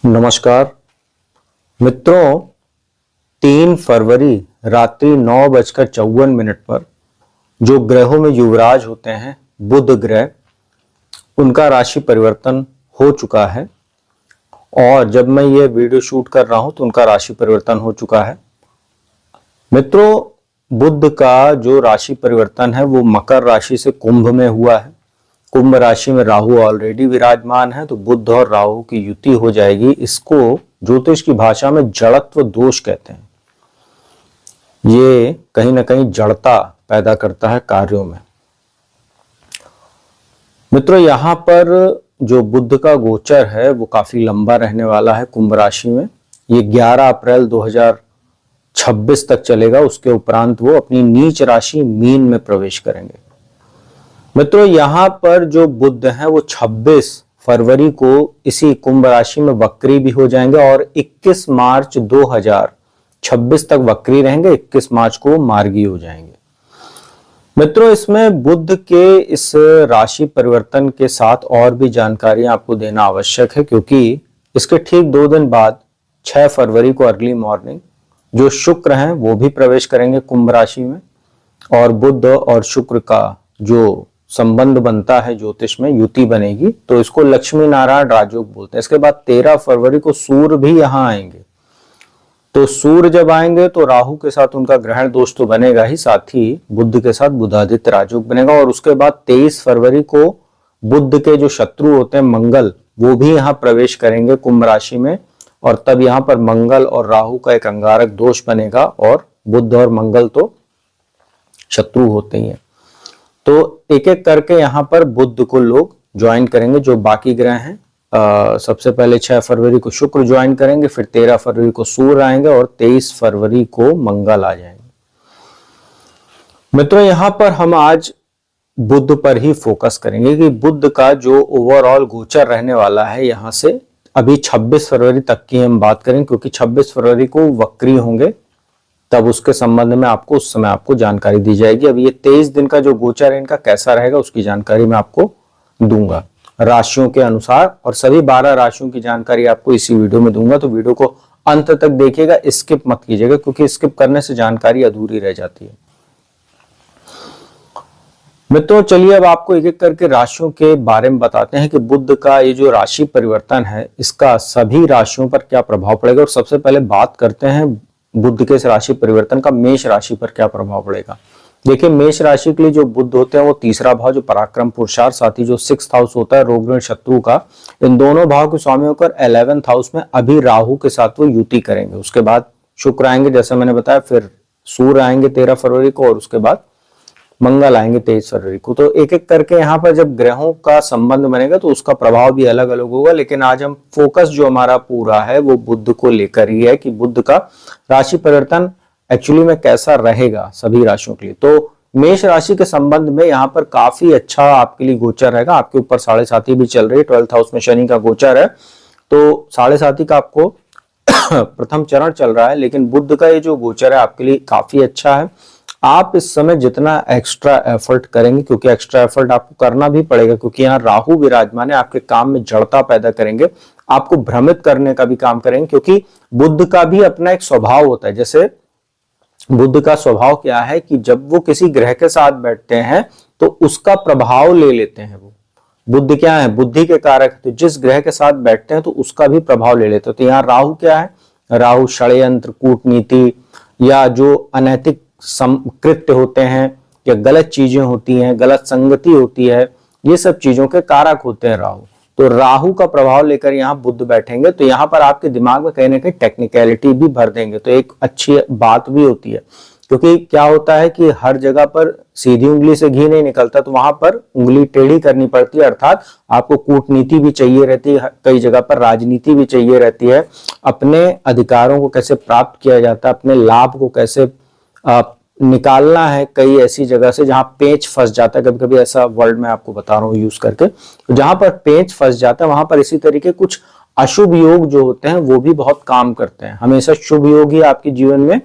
नमस्कार मित्रों, 3 फरवरी रात्रि 9:54 पर जो ग्रहों में युवराज होते हैं बुध ग्रह, उनका राशि परिवर्तन हो चुका है। और जब मैं ये वीडियो शूट कर रहा हूं तो उनका राशि परिवर्तन हो चुका है। मित्रों, बुध का जो राशि परिवर्तन है वो मकर राशि से कुंभ में हुआ है। कुंभ राशि में राहु ऑलरेडी विराजमान है, तो बुध और राहु की युति हो जाएगी। इसको ज्योतिष की भाषा में जड़त्व दोष कहते हैं। ये कहीं ना कहीं जड़ता पैदा करता है कार्यों में। मित्रों, यहां पर जो बुध का गोचर है वो काफी लंबा रहने वाला है कुंभ राशि में। ये 11 अप्रैल 2026 तक चलेगा। उसके उपरांत वो अपनी नीच राशि मीन में प्रवेश करेंगे। मित्रों, यहां पर जो बुध है वो 26 फरवरी को इसी कुंभ राशि में वक्री भी हो जाएंगे और 21 मार्च 2026 तक वक्री रहेंगे। 21 मार्च को मार्गी हो जाएंगे। मित्रों, इसमें बुध के इस राशि परिवर्तन के साथ और भी जानकारियां आपको देना आवश्यक है, क्योंकि इसके ठीक 2 दिन बाद 6 फरवरी को अर्ली मॉर्निंग जो शुक्र हैं वो भी प्रवेश करेंगे कुंभ राशि में। और बुध और शुक्र का जो संबंध बनता है ज्योतिष में, युति बनेगी, तो इसको लक्ष्मी नारायण राजयोग बोलते हैं। इसके बाद 13 फरवरी को सूर्य भी यहां आएंगे। तो सूर्य जब आएंगे तो राहु के साथ उनका ग्रहण दोष तो बनेगा ही, साथ ही बुध के साथ बुधादित्य राजयोग बनेगा। और उसके बाद 23 फरवरी को बुध के जो शत्रु होते हैं मंगल, वो भी यहाँ प्रवेश करेंगे कुंभ राशि में। और तब यहाँ पर मंगल और राहु का एक अंगारक दोष बनेगा। और बुध और मंगल तो शत्रु होते ही हैं। तो एक एक करके यहाँ पर बुध को लोग ज्वाइन करेंगे। जो बाकी ग्रह हैं, सबसे पहले 6 फरवरी को शुक्र ज्वाइन करेंगे, फिर 13 फरवरी को सूर्य आएंगे और 23 फरवरी को मंगल आ जाएंगे। मित्रों, यहाँ पर हम आज बुध पर ही फोकस करेंगे कि बुध का जो ओवरऑल गोचर रहने वाला है यहाँ से अभी 26 फरवरी तक की हम बात करें, क्योंकि 26 फरवरी को वक्री होंगे। तब उसके संबंध में आपको उस समय आपको जानकारी दी जाएगी। अब ये 23 दिन का जो गोचर है इनका कैसा रहेगा उसकी जानकारी मैं आपको दूंगा राशियों के अनुसार, और सभी 12 राशियों की जानकारी आपको इसी वीडियो में दूंगा। तो वीडियो को अंत तक देखिएगा, स्किप मत कीजिएगा, क्योंकि स्किप करने से जानकारी अधूरी रह जाती है। मित्रों, चलिए अब आपको एक एक करके राशियों के बारे में बताते हैं कि बुध का ये जो राशि परिवर्तन है इसका सभी राशियों पर क्या प्रभाव पड़ेगा। और सबसे पहले बात करते हैं बुध के इस राशि परिवर्तन का मेष राशि पर क्या प्रभाव पड़ेगा। देखिए, मेष राशि के लिए जो बुध होते हैं वो तीसरा भाव जो पराक्रम पुरुषार्थ, साथ ही जो 6th हाउस होता है रोग ऋण शत्रु का, इन दोनों भाव के स्वामी होकर 11th हाउस में अभी राहु के साथ वो युति करेंगे। उसके बाद शुक्र आएंगे, जैसे मैंने बताया, फिर सूर्य आएंगे 13 फरवरी को और उसके बाद मंगल आएंगे 23 फरवरी को। तो एक एक करके यहाँ पर जब ग्रहों का संबंध बनेगा तो उसका प्रभाव भी अलग अलग होगा। लेकिन आज हम फोकस जो हमारा पूरा है वो बुध को लेकर ही है कि बुध का राशि परिवर्तन एक्चुअली में कैसा रहेगा सभी राशियों के लिए। तो मेष राशि के संबंध में यहाँ पर काफी अच्छा आपके लिए गोचर रहेगा। आपके ऊपर 7.5 भी चल रही है, 12th हाउस में शनि का गोचर है, तो 7.5 का आपको प्रथम चरण चल रहा है। लेकिन बुध का ये जो गोचर है आपके लिए काफी अच्छा है। आप इस समय जितना एक्स्ट्रा एफर्ट करेंगे, क्योंकि एक्स्ट्रा एफर्ट आपको करना भी पड़ेगा, क्योंकि यहाँ राहु विराजमान है, आपके काम में जड़ता पैदा करेंगे, आपको भ्रमित करने का भी काम करेंगे, क्योंकि बुध का भी अपना एक स्वभाव होता है। जैसे बुध का स्वभाव क्या है कि जब वो किसी ग्रह के साथ बैठते हैं तो उसका प्रभाव ले लेते हैं। वो बुध क्या है, बुद्धि के कारक, तो जिस ग्रह के साथ बैठते हैं तो उसका भी प्रभाव ले लेते हैं। तो यहाँ राहु क्या है, राहु षड्यंत्र, कूटनीति या जो अनैतिक कृत्य होते हैं या गलत चीजें होती हैं, गलत संगति होती है, ये सब चीजों के कारक होते हैं राहु। तो राहु का प्रभाव लेकर यहाँ बुध बैठेंगे तो यहाँ पर आपके दिमाग में कहीं ना कहीं टेक्निकलिटी भी भर देंगे। तो एक अच्छी बात भी होती है, क्योंकि क्या होता है कि हर जगह पर सीधी उंगली से घी नहीं निकलता, तो वहां पर उंगली टेढ़ी करनी पड़ती है। अर्थात आपको कूटनीति भी चाहिए रहती है, कई जगह पर राजनीति भी चाहिए रहती है। अपने अधिकारों को कैसे प्राप्त किया जाता है, अपने लाभ को कैसे निकालना है, कई ऐसी जगह से जहां पेच फंस जाता है। कभी कभी ऐसा वर्ड मैं आपको बता रहा हूँ यूज करके, तो जहां पर पेच फंस जाता है वहां पर इसी तरीके कुछ अशुभ योग जो होते हैं वो भी बहुत काम करते हैं। हमेशा शुभ योग ही आपके जीवन में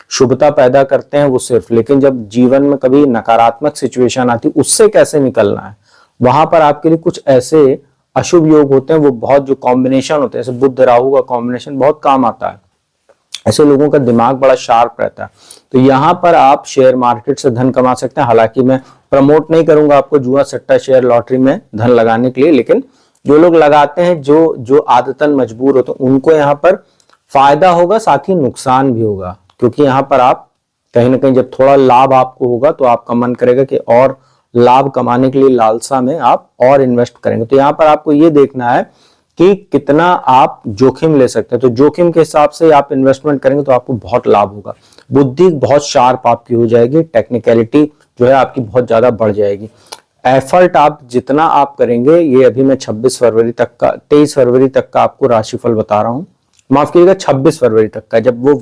शुभता पैदा करते हैं वो सिर्फ, लेकिन जब जीवन में कभी नकारात्मक सिचुएशन आती उससे कैसे निकलना है, वहां पर आपके लिए कुछ ऐसे अशुभ योग होते हैं वो बहुत, जो कॉम्बिनेशन होते हैं जैसे बुध राहु का कॉम्बिनेशन बहुत काम आता है। ऐसे लोगों का दिमाग बड़ा शार्प रहता है। तो यहाँ पर आप शेयर मार्केट से धन कमा सकते हैं। हालांकि मैं प्रमोट नहीं करूंगा आपको जुआ सट्टा शेयर लॉटरी में धन लगाने के लिए, लेकिन जो लोग लगाते हैं, जो जो आदतन मजबूर होते हैं, उनको यहाँ पर फायदा होगा, साथ ही नुकसान भी होगा। क्योंकि यहाँ पर आप कहीं ना कहीं जब थोड़ा लाभ आपको होगा तो आपका मन करेगा कि और लाभ कमाने के लिए लालसा में आप और इन्वेस्ट करेंगे। तो यहाँ पर आपको ये देखना है कि कितना आप जोखिम ले सकते हैं। तो जोखिम के हिसाब से आप इन्वेस्टमेंट करेंगे तो आपको बहुत लाभ होगा। बुद्धि बहुत शार्प आपकी हो जाएगी, टेक्निकलिटी जो है आपकी बहुत ज्यादा बढ़ जाएगी। एफर्ट आप जितना आप करेंगे, ये अभी मैं 26 फरवरी तक का, 23 फरवरी तक का आपको राशिफल बता रहा हूं, माफ कीजिएगा 26 फरवरी तक का, जब वो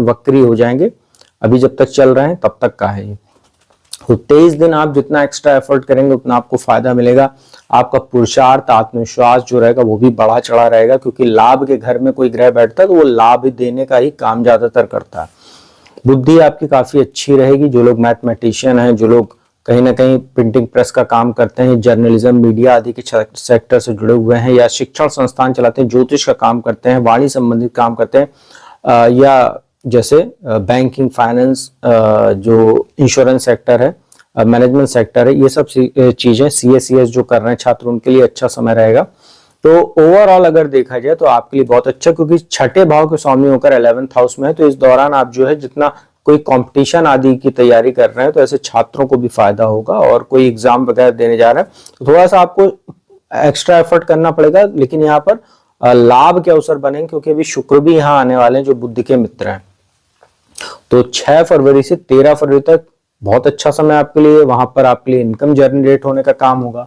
वक्री हो जाएंगे, अभी जब तक चल रहे हैं तब तक का है ये। तो 23 दिन आप जितना एक्स्ट्रा एफर्ट करेंगे उतना आपको फायदा मिलेगा। आपका पुरुषार्थ, आत्मविश्वास जो रहेगा वो भी बढ़ा चढ़ा रहेगा, क्योंकि लाभ के घर में कोई ग्रह बैठता है तो वो लाभ देने का ही काम ज्यादातर करता है। बुद्धि आपकी काफी अच्छी रहेगी। जो लोग मैथमेटिशियन हैं, जो लोग कहीं ना कहीं प्रिंटिंग प्रेस का काम करते हैं, जर्नलिज्म, मीडिया आदि के सेक्टर से जुड़े हुए हैं, या शिक्षण संस्थान चलाते हैं, ज्योतिष का काम करते हैं, वाणी संबंधित काम करते हैं, या जैसे बैंकिंग, फाइनेंस, जो इंश्योरेंस सेक्टर है, मैनेजमेंट सेक्टर है, ये सब चीजें, CA CS जो कर रहे हैं छात्र, उनके लिए अच्छा समय रहेगा। तो ओवरऑल अगर देखा जाए तो आपके लिए बहुत अच्छा, क्योंकि छठे भाव के स्वामी होकर 11th हाउस में है। तो इस दौरान आप जो है जितना कोई कंपटीशन आदि की तैयारी कर रहे हैं तो ऐसे छात्रों को भी फायदा होगा, और कोई एग्जाम वगैरह देने जा रहे हैं तो थोड़ा सा आपको एक्स्ट्रा एफर्ट करना पड़ेगा, लेकिन यहाँ पर लाभ के अवसर बनेंगे, क्योंकि अभी शुक्र भी यहाँ आने वाले हैं जो बुद्धि के मित्र हैं। तो 6 फरवरी से 13 फरवरी तक बहुत अच्छा समय आपके लिए, वहां पर आपके लिए इनकम जनरेट होने का काम होगा।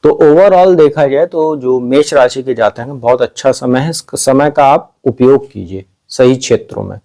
तो ओवरऑल देखा जाए तो जो मेष राशि के जाते हैं बहुत अच्छा समय है। इस समय का आप उपयोग कीजिए सही क्षेत्रों में।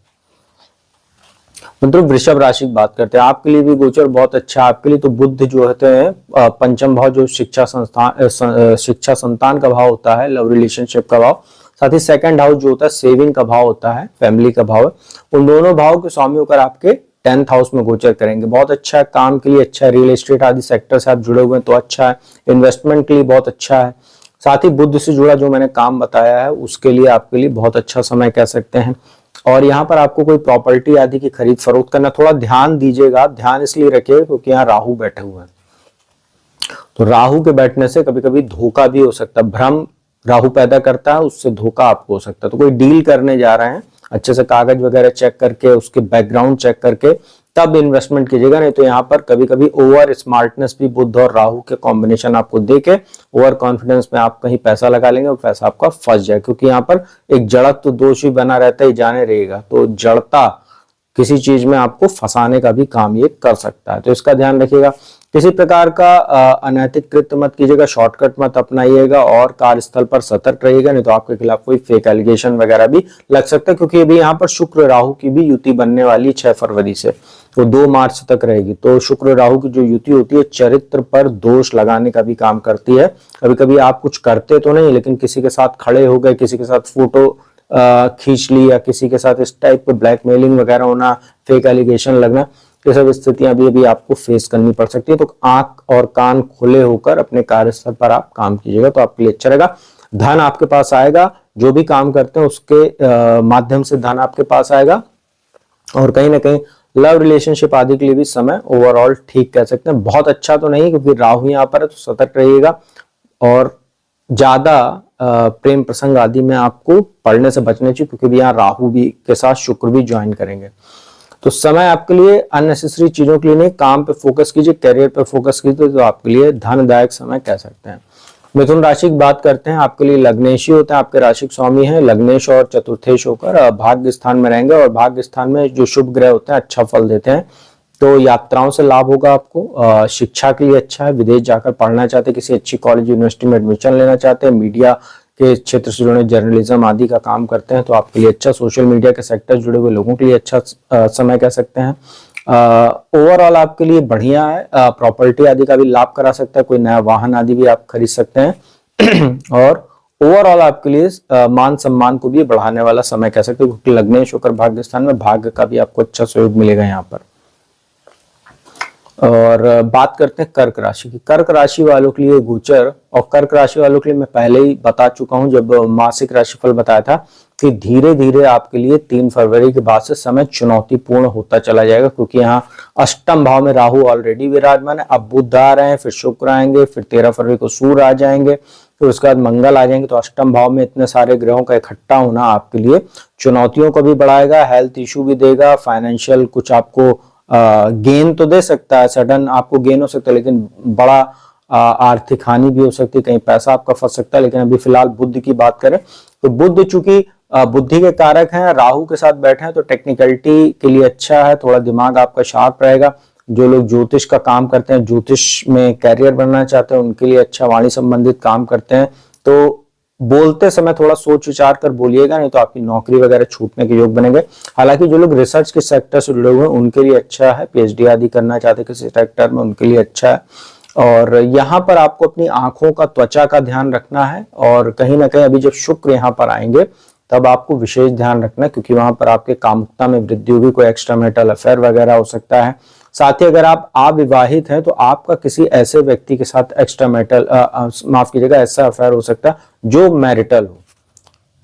मतलब वृषभ राशि की बात करते हैं, आपके लिए भी गोचर बहुत अच्छा। आपके लिए तो बुध जो होते हैं पंचम भाव, जो शिक्षा संतान का भाव होता है, लव रिलेशनशिप का भाव, साथ ही सेकंड हाउस जो होता है सेविंग का भाव होता है, फैमिली का भाव है। उन दोनों भाव के स्वामी होकर आपके 10th हाउस में गोचर करेंगे। बहुत अच्छा है, काम के लिए अच्छा है, रियल एस्टेट आदि सेक्टर से आप जुड़े हुए हैं तो अच्छा है, इन्वेस्टमेंट के लिए बहुत अच्छा है। साथ ही बुध से जुड़ा जो मैंने काम बताया है उसके लिए आपके लिए बहुत अच्छा समय कह सकते हैं। और यहाँ पर आपको कोई प्रॉपर्टी आदि की खरीद फरोख्त करना, थोड़ा ध्यान दीजिएगा। आप ध्यान इसलिए रखिए क्योंकि यहाँ राहु बैठे हुए हैं, तो राहु के बैठने से कभी कभी धोखा भी हो सकता है। भ्रम राहु पैदा करता है, उससे धोखा आपको हो सकता है। तो कोई डील करने जा रहे हैं, अच्छे से कागज वगैरह चेक करके, उसके बैकग्राउंड चेक करके तब इन्वेस्टमेंट कीजिएगा। नहीं तो यहाँ पर कभी कभी ओवर स्मार्टनेस भी बुध और राहु के कॉम्बिनेशन आपको देके ओवर कॉन्फिडेंस में आप कहीं पैसा लगा लेंगे और पैसा आपका फंस जाए, क्योंकि यहाँ पर एक जड़त्व दोष ही बना रहता है, जाने रहेगा। तो जड़ता किसी चीज में आपको फंसाने का भी काम ये कर सकता है, तो इसका ध्यान रखिएगा। किसी प्रकार का अनैतिक कृत्य मत कीजिएगा, शॉर्टकट मत अपनाइएगा और कार्यस्थल पर सतर्क रहिएगा, नहीं तो आपके खिलाफ कोई फेक एलिगेशन वगैरह भी लग सकता है। क्योंकि अभी यहाँ पर शुक्र राहु की भी युति बनने वाली 6 फरवरी से, तो 2 मार्च तक रहेगी। तो शुक्र राहु की जो युति होती है चरित्र पर दोष लगाने का भी काम करती है। कभी कभी आप कुछ करते तो नहीं, लेकिन किसी के साथ खड़े हो गए, किसी के साथ फोटो खींच ली, या किसी के साथ इस टाइप पे ब्लैकमेलिंग वगैरह होना, फेक एलिगेशन लगना, ये सब स्थितियां भी आपको फेस करनी पड़ सकती है। तो आंख और कान खुले होकर अपने कार्यस्थल पर आप काम कीजिएगा तो आपके लिए अच्छा रहेगा। धन आपके पास आएगा, जो भी काम करते हैं उसके माध्यम से धन आपके पास आएगा। और कहीं ना कहीं लव रिलेशनशिप आदि के लिए भी समय ओवरऑल ठीक कह सकते हैं। बहुत अच्छा तो नहीं, क्योंकि राहु यहाँ पर है तो सतर्क रहिएगा, और ज्यादा प्रेम प्रसंग आदि में आपको पढ़ने से बचना चाहिए, क्योंकि यहाँ राहु भी के साथ शुक्र भी ज्वाइन करेंगे। तो समय आपके लिए अननेसेसरी चीजों के लिए नहीं, काम पे फोकस कीजिए, करियर पे फोकस कीजिए, तो आपके लिए धनदायक समय कह सकते हैं। मिथुन राशि की बात करते हैं, आपके लिए लग्नेश ही होते हैं, आपके राशि स्वामी हैं। लग्नेश और चतुर्थेश होकर भाग्य स्थान में रहेंगे, और भाग्य स्थान में जो शुभ ग्रह होते हैं अच्छा फल देते हैं। तो यात्राओं से लाभ होगा आपको, शिक्षा के लिए अच्छा है, विदेश जाकर पढ़ना चाहते हैं, किसी अच्छी कॉलेज यूनिवर्सिटी में एडमिशन लेना चाहते हैं, मीडिया के क्षेत्र से जुड़े जर्नलिज्म आदि का काम करते हैं तो आपके लिए अच्छा, सोशल मीडिया के सेक्टर जुड़े हुए लोगों के लिए अच्छा समय कह सकते हैं। ओवरऑल आपके लिए बढ़िया है, प्रॉपर्टी आदि का भी लाभ करा सकता है, कोई नया वाहन आदि भी आप खरीद सकते हैं। और ओवरऑल आपके लिए मान सम्मान को भी बढ़ाने वाला समय कह सकते हैं, क्योंकि लग्नेश होकर भाग्य स्थान में भाग्य का भी आपको अच्छा सहयोग मिलेगा यहाँ पर। और बात करते हैं कर्क राशि की। कर्क राशि वालों के लिए गोचर, और कर्क राशि वालों के लिए मैं पहले ही बता चुका हूं जब मासिक राशिफल बताया था कि धीरे धीरे आपके लिए 3 फरवरी के बाद से समय चुनौतीपूर्ण होता चला जाएगा, क्योंकि यहाँ अष्टम भाव में राहु ऑलरेडी विराजमान है। अब बुध आ रहे हैं, फिर शुक्र आएंगे, फिर 13 फरवरी को सूर्य आ जाएंगे, फिर उसके बाद मंगल आ जाएंगे। तो अष्टम भाव में इतने सारे ग्रहों का इकट्ठा होना आपके लिए चुनौतियों को भी बढ़ाएगा, हेल्थ इश्यू भी देगा, फाइनेंशियल कुछ आपको गेन तो दे सकता है, सडन आपको गेन हो सकता है, लेकिन बड़ा आर्थिक हानि भी हो सकती है, कहीं पैसा आपका फंस सकता है। लेकिन अभी फिलहाल बुध की बात करें तो बुध चूंकि बुद्धि के कारक हैं, राहु के साथ बैठे हैं, तो टेक्निकलिटी के लिए अच्छा है, थोड़ा दिमाग आपका शार्प रहेगा। जो लोग ज्योतिष का काम करते हैं, ज्योतिष में कैरियर बनना चाहते हैं, उनके लिए अच्छा, वाणी संबंधित काम करते हैं तो बोलते समय थोड़ा सोच विचार कर बोलिएगा, नहीं तो आपकी नौकरी वगैरह छूटने के योग बनेंगे। हालांकि जो लोग रिसर्च के सेक्टर से जुड़े हुए हैं उनके लिए अच्छा है, पीएचडी आदि करना चाहते हैं किसी सेक्टर में, उनके लिए अच्छा है। और यहाँ पर आपको अपनी आंखों का, त्वचा का ध्यान रखना है, और कहीं ना कहीं अभी जब शुक्र यहाँ पर आएंगे तब आपको विशेष ध्यान रखना है, क्योंकि वहां पर आपके कामुकता में वृद्धि होगी, कोई एक्स्ट्रा मैरिटल अफेयर वगैरह हो सकता है। साथ ही अगर आप अविवाहित हैं तो आपका किसी ऐसे व्यक्ति के साथ एक्स्ट्रा मैरिटल माफ कीजिएगा ऐसा अफेयर हो सकता है जो मैरिटल हो।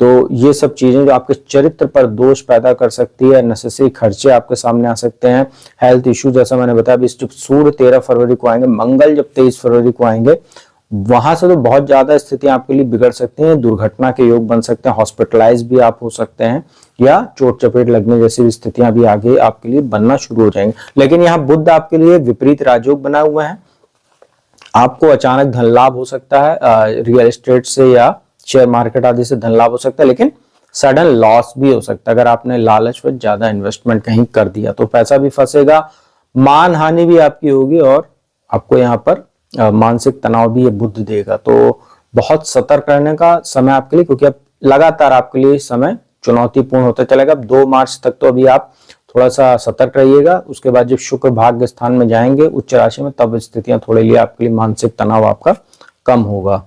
तो ये सब चीजें जो आपके चरित्र पर दोष पैदा कर सकती है, नेसेसरी खर्चे आपके सामने आ सकते हैं, हेल्थ इश्यू जैसा मैंने बताया। अभी जब सूर्य 13 फरवरी को आएंगे, मंगल जब 23 फरवरी को आएंगे, वहां से तो बहुत ज्यादा स्थितियां आपके लिए बिगड़ सकती हैं, दुर्घटना के योग बन सकते हैं, हॉस्पिटलाइज भी आप हो सकते हैं, या चोट चपेट लगने जैसी भी स्थितियां भी आगे आपके लिए बनना शुरू हो जाएंगी। लेकिन यहाँ बुध आपके लिए विपरीत राजयोग बना हुआ है, आपको अचानक धन लाभ हो सकता है, रियल एस्टेट से या शेयर मार्केट आदि से धन लाभ हो सकता है, लेकिन सडन लॉस भी हो सकता है। अगर आपने लालच में ज्यादा इन्वेस्टमेंट कहीं कर दिया तो पैसा भी फंसेगा, मान हानि भी आपकी होगी, और आपको यहाँ पर मानसिक तनाव भी ये बुध देगा। तो बहुत सतर्क रहने का समय आपके लिए, क्योंकि अब लगातार आपके लिए समय चुनौतीपूर्ण होता चलेगा। अब 2 मार्च तक तो अभी आप थोड़ा सा सतर्क रहिएगा, उसके बाद जब शुक्र भाग्य स्थान में जाएंगे उच्च राशि में, तब स्थितियां थोड़े लिए आपके लिए मानसिक तनाव आपका कम होगा।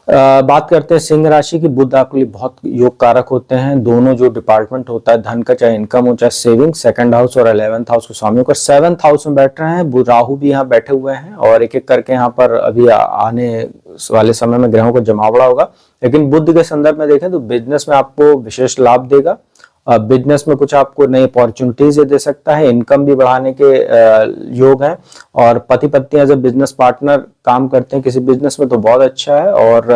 बात करते हैं सिंह राशि की। बुध आपके लिए बहुत योग कारक होते हैं, दोनों जो डिपार्टमेंट होता है धन का, चाहे इनकम हो चाहे सेविंग, सेकंड हाउस और 11th हाउस के स्वामी होकर 7th हाउस में बैठ रहे हैं। राहु भी यहाँ बैठे हुए हैं, और एक एक करके यहाँ पर अभी आने वाले समय में ग्रहों का जमावड़ा होगा। लेकिन बुध के संदर्भ में देखें तो बिजनेस में आपको विशेष लाभ देगा, बिजनेस में कुछ आपको नई अपॉर्चुनिटीज दे सकता है, इनकम भी बढ़ाने के योग हैं, और पति पत्नी एज ए बिजनेस पार्टनर काम करते हैं किसी बिजनेस में तो बहुत अच्छा है। और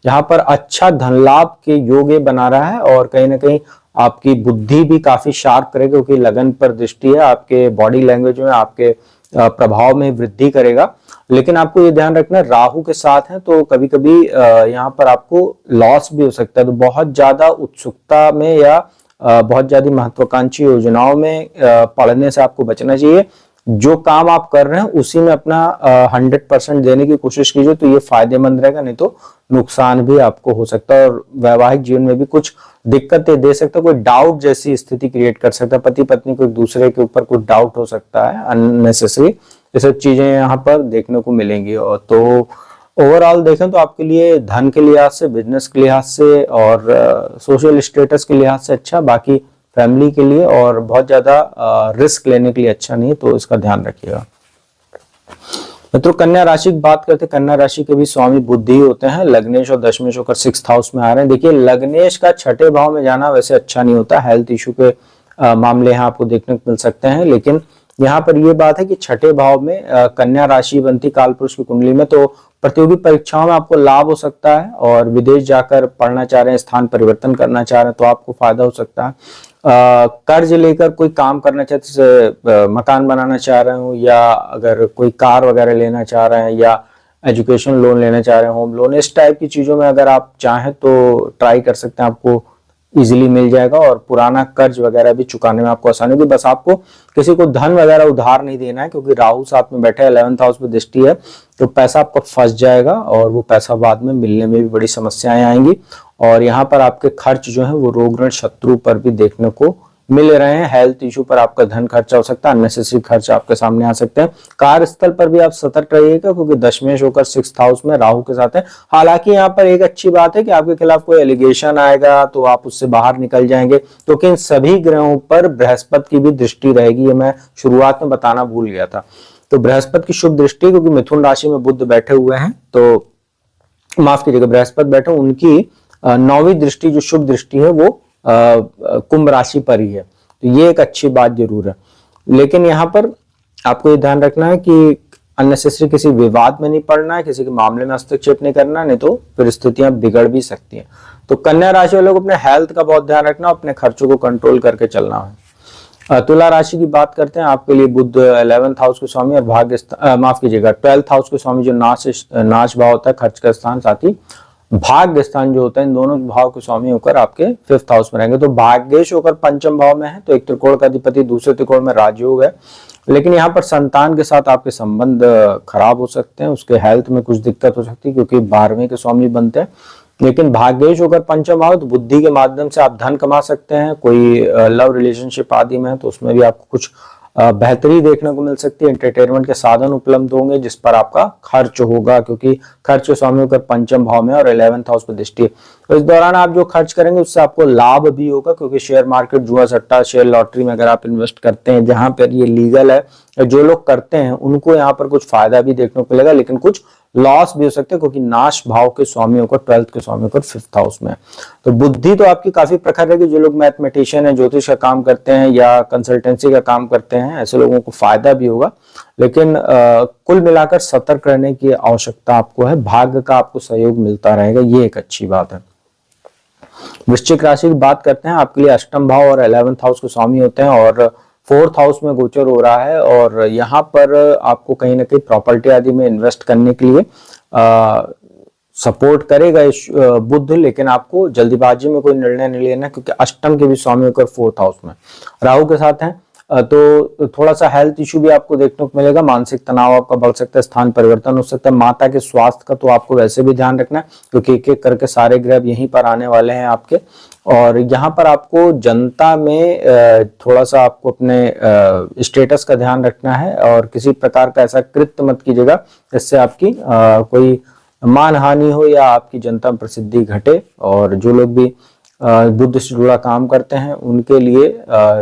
यहाँ पर अच्छा धन लाभ के योग ये बना रहा है, और कहीं ना कहीं आपकी बुद्धि भी काफी शार्प करेगा, क्योंकि लगन पर दृष्टि है, आपके बॉडी लैंग्वेज में, आपके प्रभाव में वृद्धि करेगा। लेकिन आपको ये ध्यान रखना राहु के साथ है तो कभी कभी यहाँ पर आपको लॉस भी हो सकता है। तो बहुत ज्यादा उत्सुकता में या बहुत ज्यादा महत्वाकांक्षी योजनाओं में पढ़ने से आपको बचना चाहिए। जो काम आप कर रहे हैं उसी में अपना 100% देने की कोशिश कीजिए, तो ये फायदेमंद रहेगा, नहीं तो नुकसान भी आपको हो सकता है, और वैवाहिक जीवन में भी कुछ दिक्कतें दे सकता है, कोई डाउट जैसी स्थिति क्रिएट कर सकता है, पति पत्नी को एक दूसरे के ऊपर कुछ डाउट हो सकता है अननेसेसरी, ये सब चीजें यहाँ पर देखने को मिलेंगी। और तो ओवरऑल देखें तो आपके लिए धन के लिहाज से, बिजनेस के लिहाज से और सोशल स्टेटस के लिहाज से अच्छा, बाकी फैमिली के लिए और बहुत ज्यादा रिस्क लेने के लिए अच्छा नहीं, तो इसका ध्यान रखिएगा। मित्रों कन्या राशि की बात करते हैं, कन्या राशि के भी स्वामी बुध ही होते हैं, लग्नेश और दशमेश होकर 6th हाउस में आ रहे हैं। देखिए लग्नेश का 6ठे भाव में जाना वैसे अच्छा नहीं होता, हेल्थ इशू के मामले यहाँ आपको देखने को मिल सकते हैं, लेकिन यहाँ पर यह बात है कि 6ठे भाव में कन्या राशि बनती कालपुरुष की कुंडली में, तो प्रतियोगी परीक्षाओं में आपको लाभ हो सकता है, और विदेश जाकर पढ़ना चाह रहे हैं, स्थान परिवर्तन करना चाह रहे हैं तो आपको फायदा हो सकता है। कर्ज लेकर कोई काम करना चाहते, जैसे मकान बनाना चाह रहे हो, या अगर कोई कार वगैरह लेना चाह रहे हैं, या एजुकेशन लोन लेना चाह रहे हैं, होम लोन, इस टाइप की चीजों में अगर आप चाहें तो ट्राई कर सकते हैं, आपको इजीली मिल जाएगा, और पुराना कर्ज वगैरह भी चुकाने में आपको आसानी होगी। बस आपको किसी को धन वगैरह उधार नहीं देना है, क्योंकि राहु साथ में बैठे 11th हाउस में दृष्टि है, तो पैसा आपका फंस जाएगा, और वो पैसा बाद में मिलने में भी बड़ी समस्याएं आएंगी। और यहाँ पर आपके खर्च जो है वो रोग ऋण शत्रु पर भी देखने को मिल रहे हैं। हेल्थ इशू पर आपका धन खर्चा हो सकता है, अननेसेसरी खर्च आपके सामने आ सकते हैं। कार्यस्थल पर भी आप सतर्क रहिएगा क्योंकि दशमेश होकर 6th हाउस में राहु के साथ है। हालांकि यहाँ पर एक अच्छी बात है कि आपके खिलाफ कोई एलिगेशन आएगा तो आप उससे बाहर निकल जाएंगे, क्योंकि इन सभी ग्रहों पर बृहस्पति की भी दृष्टि रहेगी। ये मैं शुरुआत में बताना भूल गया था। तो बृहस्पति की शुभ दृष्टि, क्योंकि मिथुन राशि में बुध बैठे हुए हैं, तो माफ कीजिएगा बृहस्पति बैठे, उनकी 9वीं दृष्टि जो शुभ दृष्टि है वो कुंभ राशि पर ही है। तो ये एक अच्छी बात जरूर है। लेकिन यहाँ पर आपको ये ध्यान रखना है कि अननेसेसरी किसी विवाद में नहीं पड़ना है, किसी के मामले में हस्तक्षेप नहीं करना, नहीं तो फिर स्थितियां बिगड़ भी सकती हैं। तो कन्या राशि वालों को अपने हेल्थ का बहुत ध्यान रखना, अपने खर्चों को कंट्रोल करके चलना है। तुला राशि की बात करते हैं। आपके लिए बुध 11th हाउस के स्वामी और भाग्य माफ कीजिएगा 12th हाउस के स्वामी, जो नाश भाव होता है, खर्च का स्थान, साथ ही भाग्य स्थान जो होता है, इन दोनों भाव के स्वामी होकर आपके 5th हाउस में रहेंगे। तो भाग्येश होकर पंचम भाव में है, तो एक त्रिकोण का अधिपति दूसरे त्रिकोण में राजयोग है। लेकिन यहाँ पर संतान के साथ आपके संबंध खराब हो सकते हैं, उसके हेल्थ में कुछ दिक्कत हो सकती है क्योंकि 12वें के स्वामी बनते हैं। लेकिन भाग्येश होकर पंचम भाव, तो बुद्धि के माध्यम से आप धन कमा सकते हैं। कोई लव रिलेशनशिप आदि में है तो उसमें भी आपको कुछ बेहतरी देखने को मिल सकती है। एंटरटेनमेंट के साधन उपलब्ध होंगे जिस पर आपका खर्च होगा, क्योंकि खर्च स्वामी होकर पंचम भाव में और 11th हाउस पर दृष्टि है। तो इस दौरान आप जो खर्च करेंगे उससे आपको लाभ भी होगा, क्योंकि शेयर मार्केट, जुआ सट्टा, शेयर लॉटरी में अगर आप इन्वेस्ट करते हैं, जहां पर ये लीगल है, जो लोग करते हैं उनको यहाँ पर कुछ फायदा भी देखने को मिलेगा, लेकिन कुछ लॉस भी हो सकते हैं, क्योंकि नाश भाव के स्वामी होकर 12th के स्वामी होकर 5th हाउस में है। तो बुद्धि तो आपकी काफी प्रखर रहेगी। जो लोग मैथमेटिशियन है, ज्योतिष का काम करते हैं या कंसल्टेंसी का काम करते हैं, ऐसे लोगों को फायदा भी होगा। लेकिन कुल मिलाकर सतर्क रहने की आवश्यकता आपको है। भाग्य का आपको सहयोग मिलता रहेगा, ये एक अच्छी बात है। वृश्चिक राशि की बात करते हैं। आपके लिए अष्टम भाव और 11th हाउस के स्वामी होते हैं और 4th हाउस में गोचर हो रहा है, और यहाँ पर आपको कहीं ना कहीं प्रॉपर्टी आदि में इन्वेस्ट करने के लिए सपोर्ट करेगा बुध। लेकिन आपको जल्दीबाजी में कोई निर्णय नहीं लेना, क्योंकि अष्टम के भी स्वामी होकर 4th हाउस में राहु के साथ हैं। तो थोड़ा सा हेल्थ इशू भी आपको देखने को मिलेगा। मानसिक तनाव आपका बढ़ सकता है, स्थान परिवर्तन हो सकता है। माता के स्वास्थ्य का तो आपको वैसे भी ध्यान रखना है, क्योंकि एक एक करके सारे ग्रह यहीं पर आने वाले हैं आपके। और यहाँ पर आपको जनता में थोड़ा सा आपको अपने स्टेटस का ध्यान रखना है, और किसी प्रकार का ऐसा कृत्य मत कीजिएगा जिससे आपकी कोई मान हानि हो या आपकी जनता में प्रसिद्धि घटे। और जो लोग भी बुद्ध से जुड़ा काम करते हैं उनके लिए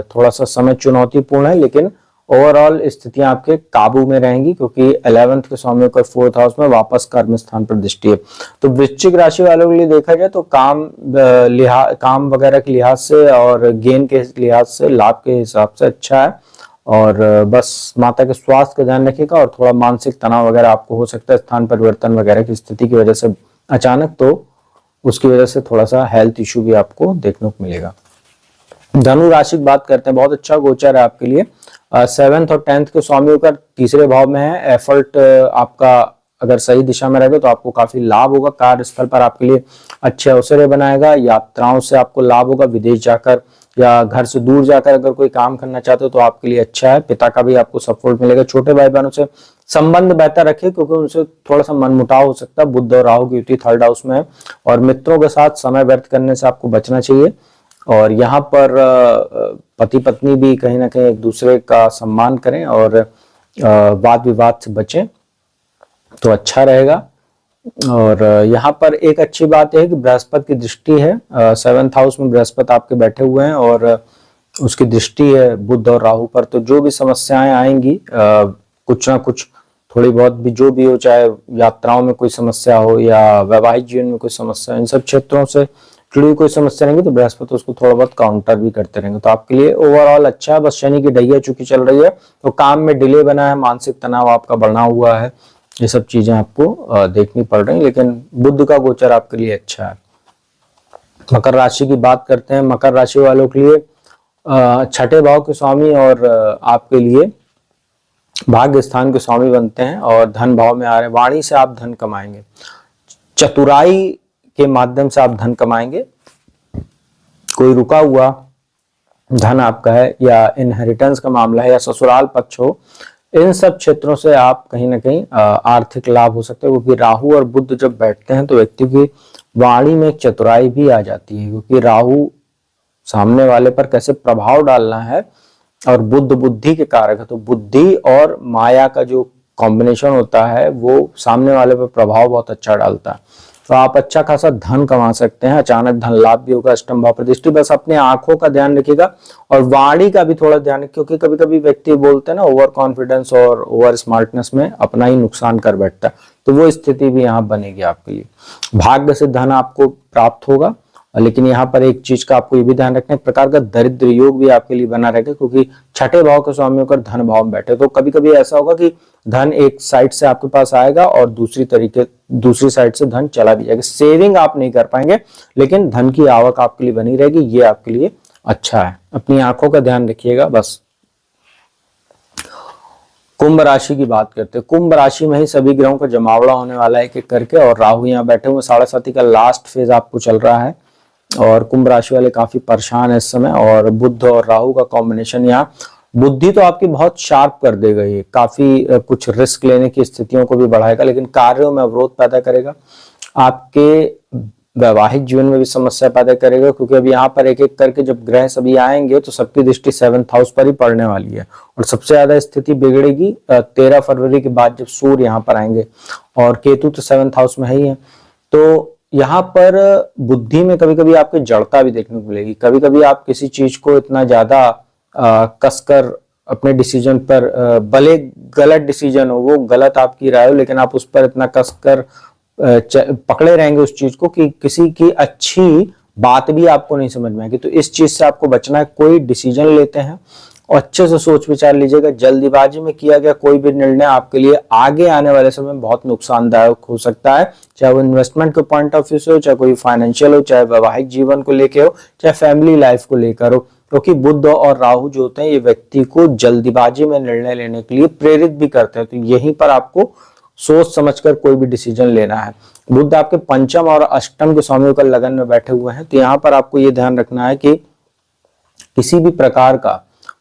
थोड़ा सा समय चुनौतीपूर्ण है, लेकिन ओवरऑल स्थितियां आपके काबू में रहेंगी, क्योंकि 11th के स्वामी होकर 4th हाउस में वापस कर्म स्थान पर दृष्टि है। तो वृश्चिक राशि वालों के लिए देखा जाए तो काम वगैरह के लिहाज से और गेन के लिहाज से, लाभ के हिसाब से अच्छा है। और बस माता के स्वास्थ्य का ध्यान रखिएगा, और थोड़ा मानसिक तनाव वगैरह आपको हो सकता है स्थान परिवर्तन वगैरह की स्थिति की वजह से अचानक, तो उसकी वजह से थोड़ा सा हेल्थ इश्यू भी आपको देखने को मिलेगा। धनु राशि की बात करते हैं। बहुत अच्छा गोचर है आपके लिए। 7th और 10th के स्वामी होकर तीसरे भाव में है। एफर्ट आपका अगर सही दिशा में रहेगा तो आपको काफी लाभ होगा। कार्यस्थल पर आपके लिए अच्छे अवसर बनाएगा। यात्राओं से आपको लाभ होगा। विदेश जाकर या घर से दूर जाकर अगर कोई काम करना चाहते हो तो आपके लिए अच्छा है। पिता का भी आपको सपोर्ट मिलेगा। छोटे भाई बहनों से संबंध बेहतर रखिए, क्योंकि उनसे थोड़ा सा मनमुटाव हो सकता है। बुध और राहु की युति 3rd हाउस में है, और मित्रों के साथ समय व्यर्थ करने से आपको बचना चाहिए। और यहाँ पर पति पत्नी भी कहीं ना कहीं एक दूसरे का सम्मान करें और वाद विवाद से बचें तो अच्छा रहेगा। और यहाँ पर एक अच्छी बात है कि बृहस्पति की दृष्टि है। 7th हाउस में बृहस्पति आपके बैठे हुए हैं और उसकी दृष्टि है बुध और राहु पर। तो जो भी समस्याएं आएंगी, कुछ ना कुछ थोड़ी बहुत भी जो भी हो, चाहे यात्राओं में कोई समस्या हो या वैवाहिक जीवन में कोई समस्या, इन सब क्षेत्रों से जुड़ी कोई समस्या रहेंगी तो बृहस्पति उसको थोड़ा बहुत काउंटर भी करते रहेंगे। तो आपके लिए ओवरऑल अच्छा है। बस शनि की ढैया चूंकि चल रही है तो काम में डिले बना है, मानसिक तनाव आपका बढ़ना हुआ है, ये सब चीजें आपको देखनी पड़ रही हैं। लेकिन बुध का गोचर आपके लिए अच्छा है। मकर राशि की बात करते हैं। मकर राशि वालों के लिए 6ठे भाव के स्वामी और आपके लिए भाग्य स्थान के स्वामी बनते हैं और धन भाव में आ रहे हैं। वाणी से आप धन कमाएंगे, चतुराई के माध्यम से आप धन कमाएंगे। कोई रुका हुआ धन आपका है या इनहेरिटेंस का मामला है या ससुराल पक्ष हो, इन सब क्षेत्रों से आप कहीं ना कहीं आर्थिक लाभ हो सकते हैं। क्योंकि राहु और बुध जब बैठते हैं तो व्यक्ति की वाणी में एक चतुराई भी आ जाती है, क्योंकि राहु सामने वाले पर कैसे प्रभाव डालना है। और बुध बुद्धि के कारक है, तो बुद्धि और माया का जो कॉम्बिनेशन होता है वो सामने वाले पर प्रभाव बहुत अच्छा डालता है। तो आप अच्छा खासा धन कमा सकते हैं, अचानक धन लाभ भी होगा। अष्टम भाव प्रतिष्ठित, बस अपने आंखों का ध्यान रखिएगा और वाणी का भी थोड़ा ध्यान रखिए, क्योंकि कभी कभी व्यक्ति बोलते हैं ना, ओवर कॉन्फिडेंस और ओवर स्मार्टनेस में अपना ही नुकसान कर बैठता है, तो वो स्थिति भी यहाँ बनेगी आपके लिए। भाग्य से धन आपको प्राप्त होगा, लेकिन यहाँ पर एक चीज का आपको ये भी ध्यान रखना है, एक प्रकार का दरिद्र योग भी आपके लिए बना रहेगा, क्योंकि छठे भाव के स्वामी होकर धन भाव में बैठे। तो कभी कभी ऐसा होगा कि धन एक साइड से आपके पास आएगा और दूसरी साइड से धन चला भी जाएगा। सेविंग आप नहीं कर पाएंगे, लेकिन धन की आवक आपके लिए बनी रहेगी, ये आपके लिए अच्छा है। अपनी आंखों का ध्यान रखिएगा बस। कुंभ राशि की बात करते हैं। कुंभ राशि में ही सभी ग्रहों का जमावड़ा होने वाला है एक एक करके, और राहु यहाँ बैठे हुए, 7.5 का लास्ट फेज आपको चल रहा है और कुंभ राशि वाले काफी परेशान है इस समय। और बुध और राहु का कॉम्बिनेशन, यहाँ बुद्धि तो आपकी बहुत शार्प कर देगा, ये काफी कुछ रिस्क लेने की स्थितियों को भी बढ़ाएगा, लेकिन कार्यों में अवरोध पैदा करेगा। आपके वैवाहिक जीवन में भी समस्या पैदा करेगा, क्योंकि अब यहाँ पर एक एक करके जब ग्रह सभी आएंगे तो सबकी दृष्टि 7th हाउस पर ही पड़ने वाली है। और सबसे ज्यादा स्थिति बिगड़ेगी 13 फरवरी के बाद, जब सूर्य यहाँ पर आएंगे, और केतु तो 7th हाउस में ही है। तो यहाँ पर बुद्धि में कभी कभी आपकी जड़ता भी देखने को मिलेगी। कभी कभी आप किसी चीज को इतना ज्यादा कसकर अपने डिसीजन पर, भले गलत डिसीजन हो, वो गलत आपकी राय हो, लेकिन आप उस पर इतना कसकर पकड़े रहेंगे उस चीज को कि किसी की अच्छी बात भी आपको नहीं समझ में आएगी। तो इस चीज से आपको बचना है। कोई डिसीजन लेते हैं और अच्छे से सोच विचार लीजिएगा। जल्दीबाजी में किया गया कोई भी निर्णय आपके लिए आगे आने वाले समय में बहुत नुकसानदायक हो सकता है, चाहे वो इन्वेस्टमेंट के पॉइंट ऑफ व्यू से हो, चाहे कोई फाइनेंशियल हो, चाहे वैवाहिक जीवन को लेकर हो, चाहे फैमिली लाइफ को लेकर हो। क्योंकि बुध और राहु जो होते हैं ये व्यक्ति को जल्दीबाजी में निर्णय लेने के लिए प्रेरित भी करते हैं। तो यहीं पर आपको सोच समझकर कोई भी डिसीजन लेना है। बुध आपके पंचम और अष्टम के स्वामी होकर लगन में बैठे हुए हैं, तो यहाँ पर आपको ये ध्यान रखना है कि किसी भी प्रकार का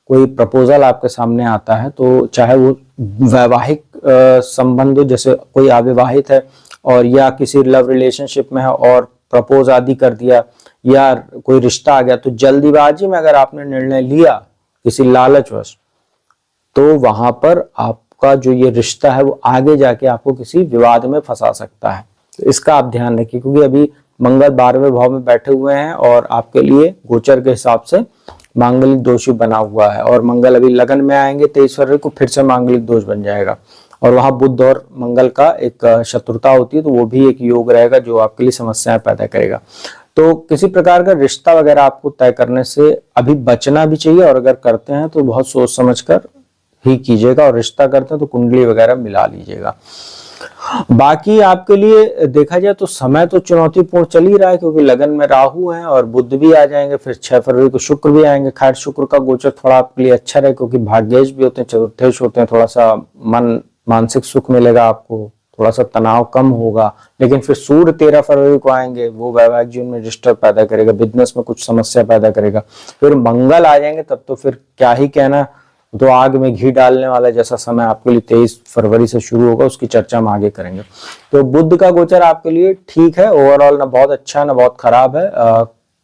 कोई प्रपोजल आपके सामने आता है, तो चाहे वो वैवाहिक संबंध हो, जैसे कोई अविवाहित है और या किसी लव रिलेशनशिप में है और प्रपोज आदि कर दिया, या कोई रिश्ता आ गया, तो जल्दीबाजी में अगर आपने निर्णय लिया किसी लालचवश, तो वहां पर आपका जो ये रिश्ता है वो आगे जाके आपको किसी विवाद में फंसा सकता है। तो इसका आप ध्यान रखिए, क्योंकि अभी मंगल 12वें भाव में बैठे हुए हैं और आपके लिए गोचर के हिसाब से मांगलिक दोष बना हुआ है। और मंगल अभी लगन में आएंगे 23 फरवरी को, फिर से मांगलिक दोष बन जाएगा। और वहां बुध और मंगल का एक शत्रुता होती है, तो वो भी एक योग रहेगा जो आपके लिए समस्याएं पैदा करेगा। तो किसी प्रकार का रिश्ता वगैरह आपको तय करने से अभी बचना भी चाहिए, और अगर करते हैं तो बहुत सोच समझकर ही कीजिएगा। और रिश्ता करते हैं तो कुंडली वगैरह मिला लीजिएगा। बाकी आपके लिए देखा जाए तो समय तो चुनौतीपूर्ण चल ही रहा है, क्योंकि लगन में राहु है और बुध भी आ जाएंगे, फिर 6 फरवरी को शुक्र भी आएंगे। खैर शुक्र का गोचर थोड़ा आपके लिए अच्छा रहे, क्योंकि भाग्येश भी होते हैं, चतुर्थेश होते हैं, थोड़ा सा मानसिक सुख मिलेगा आपको, थोड़ा सा तनाव कम होगा। लेकिन फिर सूर्य 13 फरवरी को आएंगे, वो वैवाहिक जीवन में डिस्टर्ब पैदा करेगा, बिजनेस में कुछ समस्या पैदा करेगा। फिर मंगल आ जाएंगे, तब तो फिर क्या ही कहना, तो आग में घी डालने वाला जैसा समय आपके लिए 23 फरवरी से शुरू होगा, उसकी चर्चा हम आगे करेंगे। तो बुध का गोचर आपके लिए ठीक है, ओवरऑल ना बहुत अच्छा है ना बहुत खराब है।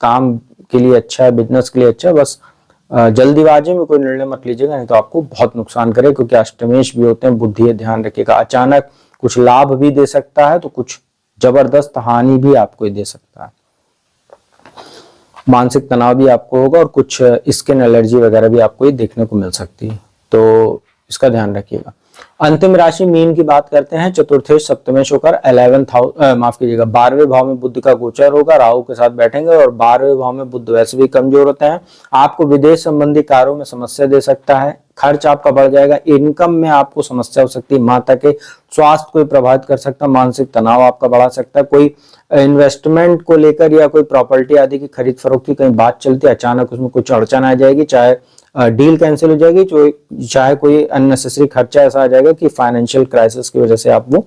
काम के लिए अच्छा है, बिजनेस के लिए अच्छा है, बस जल्दीबाजी में कोई निर्णय मत लीजिएगा, नहीं तो आपको बहुत नुकसान करे, क्योंकि अष्टमेश भी होते हैं। बुद्धि ध्यान रखिएगा, अचानक कुछ लाभ भी दे सकता है, तो कुछ जबरदस्त हानि भी आपको दे सकता है। मानसिक तनाव भी आपको होगा और कुछ स्किन एलर्जी वगैरह भी आपको ये देखने को मिल सकती है, तो इसका ध्यान रखिएगा। अंतिम राशि मीन की बात करते हैं। चतुर्थेश सप्तमेश होकर 12वें भाव में बुध का गोचर होगा, राहु के साथ बैठेंगे, और 12वें भाव में बुध वैसे भी कमजोर होते हैं। आपको विदेश संबंधी कार्यों में समस्या दे सकता है, खर्च आपका बढ़ जाएगा, इनकम में आपको समस्या हो सकती है, माता के स्वास्थ्य को प्रभावित कर सकता है, मानसिक तनाव आपका बढ़ा सकता है। कोई इन्वेस्टमेंट को लेकर या कोई प्रॉपर्टी आदि की खरीद फरोख्त की कहीं बात चलती है, अचानक उसमें कुछ अड़चन आ जाएगी, चाहे डील कैंसिल हो जाएगी, चाहे कोई अननेसेसरी खर्चा ऐसा आ जाएगा कि फाइनेंशियल क्राइसिस की वजह से आप वो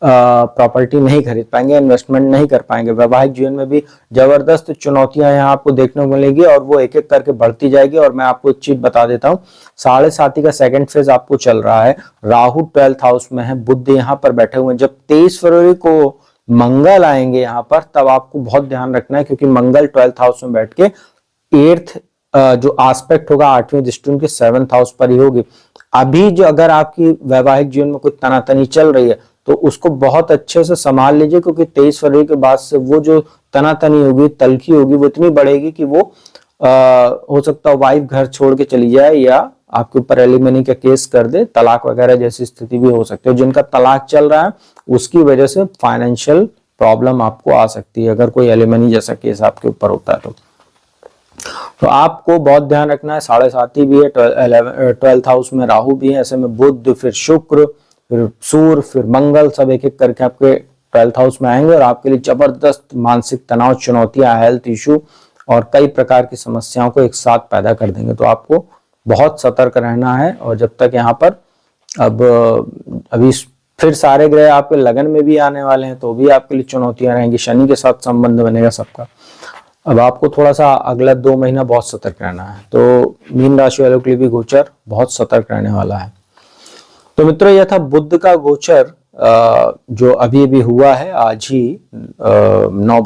प्रॉपर्टी नहीं खरीद पाएंगे, इन्वेस्टमेंट नहीं कर पाएंगे। वैवाहिक जीवन में भी जबरदस्त चुनौतियां यहाँ आपको देखने को मिलेगी, और वो एक एक करके बढ़ती जाएगी। और मैं आपको एक चीज बता देता हूँ, 7.5 का सेकंड फेज आपको चल रहा है। राहु 12th हाउस में है, बुध यहाँ पर बैठे हुए हैं। जब 23 फरवरी को मंगल आएंगे यहाँ पर, तब आपको बहुत ध्यान रखना है, क्योंकि मंगल 12th हाउस में बैठ के एट्थ जो एस्पेक्ट होगा 8वीं दृष्टि उनके 7th हाउस पर ही होगी। अभी जो अगर आपकी वैवाहिक जीवन में कोई तनातनी चल रही है तो उसको बहुत अच्छे से संभाल लीजिए, क्योंकि 23 फरवरी के बाद से वो जो तनातनी होगी, तलखी होगी, वो इतनी बढ़ेगी कि वो हो सकता है वाइफ घर छोड़ के चली जाए या आपके ऊपर एलिमनी का केस कर दे, तलाक वगैरह जैसी स्थिति भी हो सकती है। जिनका तलाक चल रहा है उसकी वजह से फाइनेंशियल प्रॉब्लम आपको आ सकती है, अगर कोई एलिमनी जैसा केस आपके ऊपर होता है तो आपको बहुत ध्यान रखना है। 7.5 भी है, 12th हाउस में राहु भी है, ऐसे में बुध, फिर शुक्र, फिर सूर्य, फिर मंगल, सब एक एक करके आपके 12th हाउस में आएंगे और आपके लिए जबरदस्त मानसिक तनाव, चुनौतियां, हेल्थ इशू और कई प्रकार की समस्याओं को एक साथ पैदा कर देंगे। तो आपको बहुत सतर्क रहना है। और जब तक यहाँ पर अभी फिर सारे ग्रह आपके लगन में भी आने वाले हैं तो भी आपके लिए चुनौतियां रहेंगी। शनि के साथ संबंध बनेगा सबका। अब आपको थोड़ा सा अगला 2 महीना बहुत सतर्क रहना है। तो मीन राशि वालों के लिए भी गोचर बहुत सतर्क रहने वाला है। तो मित्रों, यह था बुध का गोचर जो अभी अभी हुआ है, आज ही 9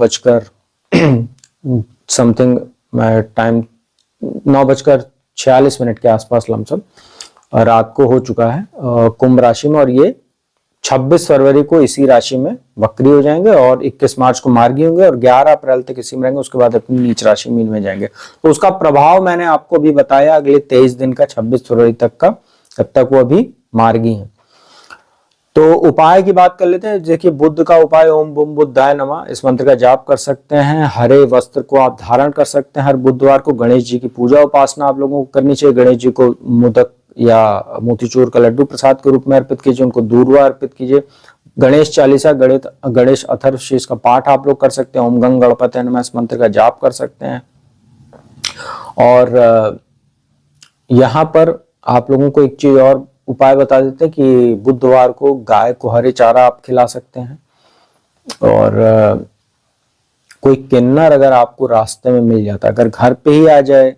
समथिंग टाइम 9:46 के आसपास लमसम रात को हो चुका है कुंभ राशि में। और ये 26 फरवरी को इसी राशि में वक्री हो जाएंगे और 21 मार्च को मार्गी होंगे और 11 अप्रैल तक इसी में रहेंगे। उसके बाद अपनी नीच राशि मीन में जाएंगे। तो उसका प्रभाव मैंने आपको भी बताया अगले 23 दिन का, 26 फरवरी तक का, तब तक वो अभी मार्गी है। तो उपाय की बात कर लेते हैं। देखिए, बुध का उपाय ओम बुम बुद्धाय नमः, इस मंत्र का जाप कर सकते हैं। हरे वस्त्र को आप धारण कर सकते हैं हर बुधवार को। गणेश जी की पूजा उपासना आप लोगों को करनी चाहिए। गणेश जी को मोदक या मोतीचूर का लड्डू प्रसाद के रूप में अर्पित कीजिए, उनको दूर्वा अर्पित कीजिए। गणेश चालीसा, गणेश अथर्वशीष का पाठ आप लोग कर सकते हैं। ओम गंग गणपतये नमः, इस मंत्र का जाप कर सकते हैं। और यहाँ पर आप लोगों को एक चीज और उपाय बता देते हैं कि बुधवार को गाय को हरे चारा आप खिला सकते हैं। और कोई किन्नर अगर आपको रास्ते में मिल जाता है, अगर घर पे ही आ जाए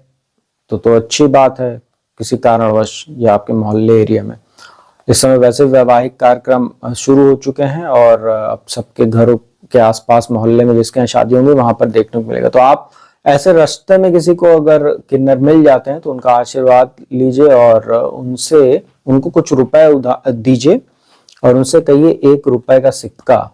तो अच्छी बात है, किसी कारणवश या आपके मोहल्ले एरिया में। इस समय वैसे वैवाहिक कार्यक्रम शुरू हो चुके हैं और अब सबके घरों के आसपास मोहल्ले में जिसके यहाँ शादी होंगी वहां पर देखने को मिलेगा। तो आप ऐसे रास्ते में किसी को अगर किन्नर मिल जाते हैं तो उनका आशीर्वाद लीजिए और उनको कुछ रुपए दीजिए और उनसे कहिए 1 रुपए का सिक्का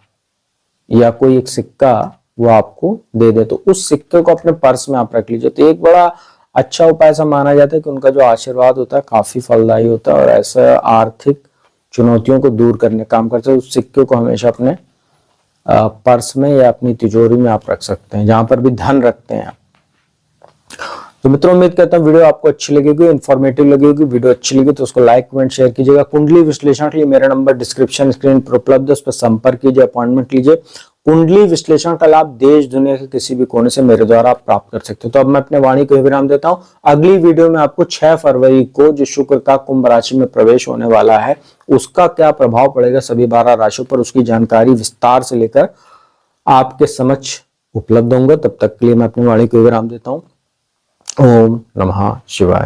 या कोई एक सिक्का वो आपको दे दे। तो उस सिक्के को अपने पर्स में आप रख लीजिए। तो एक बड़ा अच्छा उपाय ऐसा माना जाता है कि उनका जो आशीर्वाद होता है काफी फलदायी होता है और ऐसा आर्थिक चुनौतियों को दूर करने काम करता है। उस सिक्के को हमेशा अपने पर्स में या अपनी तिजोरी में आप रख सकते हैं, जहां पर भी धन रखते हैं आप। तो मित्रों, उम्मीद करता हूँ वीडियो आपको अच्छी लगेगी, इन्फॉर्मेटिव लगेगी। वीडियो अच्छी लगी तो उसको लाइक कमेंट शेयर कीजिएगा। कुंडली विश्लेषण के लिए मेरा नंबर डिस्क्रिप्शन स्क्रीन पर उपलब्ध है, उस पर संपर्क कीजिए, अपॉइंटमेंट लीजिए। कुंडली विश्लेषण का लाभ देश दुनिया के किसी भी कोने से मेरे द्वारा आप प्राप्त कर सकते हो। तो अब मैं अपने वाणी को विराम देता हूं। अगली वीडियो में आपको 6 फरवरी को जो शुक्र का कुंभ राशि में प्रवेश होने वाला है उसका क्या प्रभाव पड़ेगा सभी 12 राशियों पर, उसकी जानकारी विस्तार से लेकर आपके समक्ष उपलब्ध होंगे। तब तक के लिए मैं अपनी वाणी को विराम देता हूं। ओम नमः शिवाय।